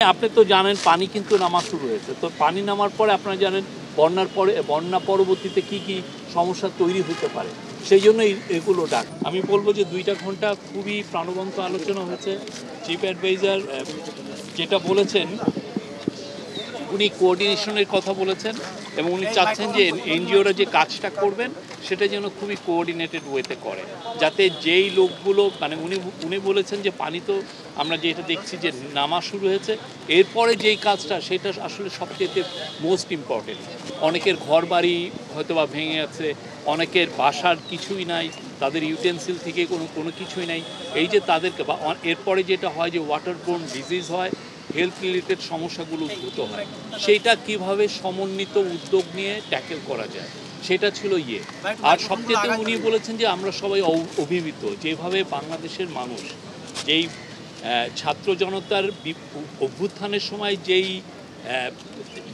আপনি তো জানেন পানি কিন্তু নামা শুরু হয়েছে। তো পানি নামার পরে আপনারা জানেন বন্যা পরবর্তীতে কি কি সমস্যা তৈরি হতে পারে, সেই জন্যই এগুলো ডাক। আমি বলবো যে 2টা ঘন্টা খুবই প্রাণবন্ত আলোচনা হয়েছে। চিফ অ্যাডভাইজার যেটা বলেছেন, উনি কোঅর্ডিনেশনের কথা বলেছেন এবং উনি চাচ্ছেন যে এনজিওরা যে কাজটা করবেন সেটা যেন খুবই কোঅর্ডিনেটেড ওয়েতে করে, যাতে যেই লোকগুলো মানে উনি বলেছেন যে পানি তো আমরা যেটা দেখছি যে নামা শুরু হয়েছে, এরপরে যেই কাজটা সেটা আসলে সবচেয়ে মোস্ট ইম্পর্টেন্ট। অনেকের ঘর বাড়ি হয়তো বা ভেঙে আছে, অনেকের বাসার কিছুই নাই, তাদের ইউটেন্সিল থেকে কোনো কিছুই নাই। এই যে তাদেরকে বা এরপরে যেটা হয় যে ওয়াটারবোর্ন ডিজিজ হয়, হেলথ রিলেটেড সমস্যাগুলো উদ্ভূত হয়, সেইটা কিভাবে সমন্বিত উদ্যোগ নিয়ে ট্যাকেল করা যায় সেটা ছিল আর সবচেয়ে উনি বলেছেন যে আমরা সবাই অভিভূত যেভাবে বাংলাদেশের মানুষ যেই ছাত্র জনতার অভ্যুত্থানের সময়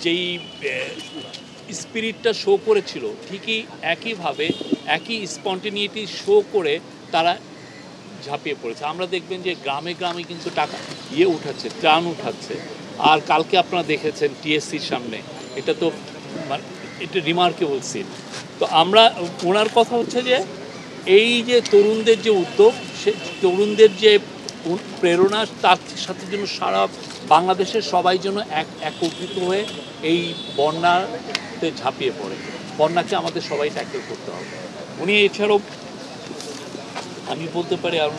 যেই স্পিরিটটা শো করেছিল, ঠিকই একইভাবে একই স্পন্টেনিটি শো করে তারা ঝাঁপিয়ে পড়েছে। আমরা দেখবেন যে গ্রামে গ্রামে কিন্তু টাকা উঠাচ্ছে, ত্রাণ উঠাচ্ছে। আর কালকে আপনারা দেখেছেন টিএসসির সামনে, এটা তো এটা রিমার্কেবল সিন। তো আমরা ওনার কথা হচ্ছে যে এই যে তরুণদের যে উদ্যোগ, সে তরুণদের যে প্রেরণা, তার সাথে জন্য সারা বাংলাদেশের সবাই যেন একত্রিত হয়ে এই বন্যাতে ঝাঁপিয়ে পড়ে। বন্যাকে আমাদের সবাই ট্যাকেল করতে হবে। উনি এছাড়াও আমি বলতে পারি আর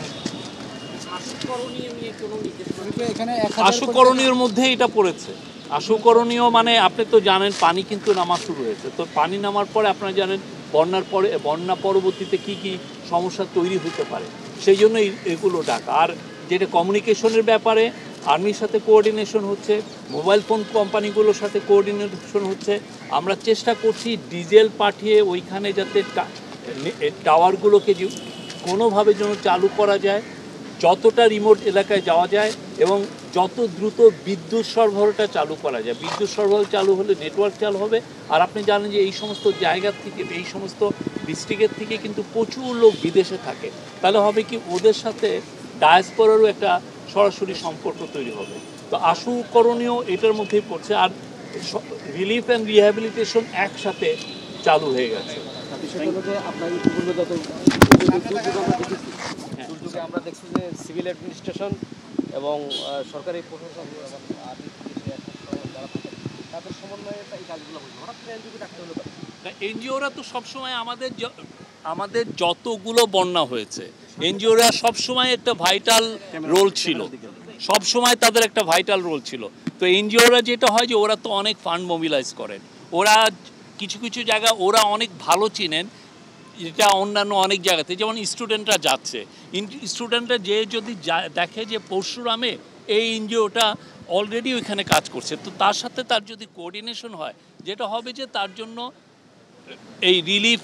আশুকরণীয়র মধ্যে এটা পড়েছে। আশুকরণীয় মানে আপনি তো জানেন পানি কিন্তু নামা শুরু হয়েছে। তো পানি নামার পরে আপনারা জানেন বন্যা পরবর্তীতে কি কি সমস্যা তৈরি হতে পারে, সেই জন্যই এগুলো ডাকা। আর যেটা কমিউনিকেশনের ব্যাপারে আর্মির সাথে কোঅর্ডিনেশন হচ্ছে, মোবাইল ফোন কোম্পানিগুলোর সাথে কোঅর্ডিনেশন হচ্ছে। আমরা চেষ্টা করছি ডিজেল পাঠিয়ে ওইখানে যাতে টাওয়ারগুলোকে কোনোভাবে যেন চালু করা যায়, যতটা রিমোট এলাকায় যাওয়া যায় এবং যত দ্রুত বিদ্যুৎ সরবরাহটা চালু করা যায়। বিদ্যুৎ সরবরাহ চালু হলে নেটওয়ার্ক চালু হবে। আর আপনি জানেন যে এই সমস্ত জায়গা থেকে, এই সমস্ত ডিস্ট্রিক্টের থেকে কিন্তু প্রচুর লোক বিদেশে থাকে। তাহলে হবে কি, ওদের সাথে ডায়াসপোরারও একটা সরাসরি সম্পর্ক তৈরি হবে। তো আশুকরণীয় এটার মধ্যেই পড়ছে। আর রিলিফ অ্যান্ড রিহ্যাবিলিটেশন একসাথে চালু হয়ে গেছে। আমরা দেখছি যে সিভিল অ্যাডমিনিস্ট্রেশন এবং সরকারি প্রশাসন তাদের সমন্বয়ে এই কাজগুলো হচ্ছে। হঠাৎ করে এনজিওকে ডাকতে হলো। এনজিওরা তো সবসময় আমাদের যতগুলো বন্যা হয়েছে, এনজিওরা সবসময় একটা ভাইটাল রোল ছিল, সবসময় তাদের একটা ভাইটাল রোল ছিল। তো এনজিওরা যেটা হয় যে ওরা তো অনেক ফান্ড মোবিলাইজ করেন, ওরা কিছু কিছু জায়গা ওরা অনেক ভালো চিনেন, যেটা অন্যান্য অনেক জায়গাতে যেমন স্টুডেন্টরা যাচ্ছে, স্টুডেন্টরা যে যদি দেখে যে পরশুরামে এই এনজিওটা অলরেডি ওইখানে কাজ করছে, তো তার সাথে তার যদি কোঅর্ডিনেশন হয়, যেটা হবে যে তার জন্য এই রিলিফ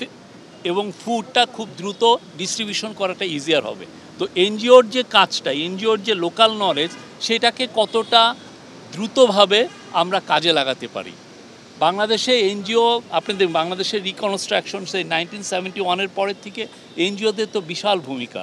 এবং ফুডটা খুব দ্রুত ডিস্ট্রিবিউশন করাটা ইজিয়ার হবে। তো এনজিওর যে কাজটা, এনজিওর যে লোকাল নলেজ, সেটাকে কতটা দ্রুতভাবে আমরা কাজে লাগাতে পারি। বাংলাদেশে এনজিও আপনি দেখুন, বাংলাদেশের রিকনস্ট্রাকশন সেই 1971-এর পরের থেকে এনজিওদের তো বিশাল ভূমিকা।